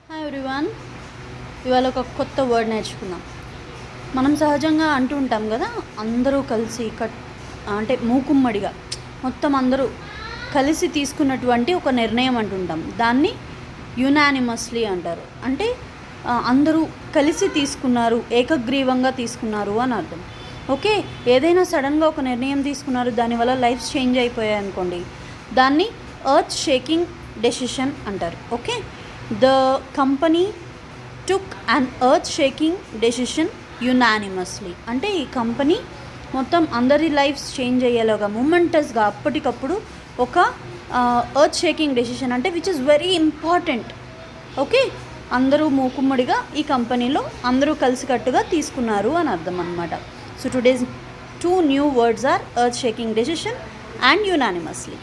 Hi everyone. ఇవాళ ఒక కొత్త వర్డ్ నేర్చుకుందాం. మనం సహజంగా అంటూ ఉంటాం కదా, అందరూ కలిసి అంటే మూకుమ్మడిగా మొత్తం అందరూ కలిసి తీసుకున్నటువంటి ఒక నిర్ణయం అంటుంటాం. దాన్ని యునానిమస్లీ అంటారు. అంటే అందరూ కలిసి తీసుకున్నారు, ఏకగ్రీవంగా తీసుకున్నారు అని అర్థం. ఓకే, ఏదైనా సడన్గా ఒక నిర్ణయం తీసుకున్నారు, దానివల్ల లైఫ్స్ చేంజ్ అయిపోయాయి అనుకోండి, దాన్ని ఎర్త్ షేకింగ్ డెసిషన్ అంటారు. Okay, the company took an earth shaking decision unanimously. అంటే ఈ కంపెనీ మొత్తం అందరి లైఫ్స్ చేంజ్ అయ్యేలాగా మూమెంటస్గా అప్పటికప్పుడు ఒక ఎర్త్ షేకింగ్ డెసిషన్, అంటే which is very important. Okay, అందరూ మూకుమ్మడిగా ఈ కంపెనీలో అందరూ కలిసికట్టుగా తీసుకున్నారు అని అర్థం అనమాట. So today's 2 new words are earth shaking decision and unanimously.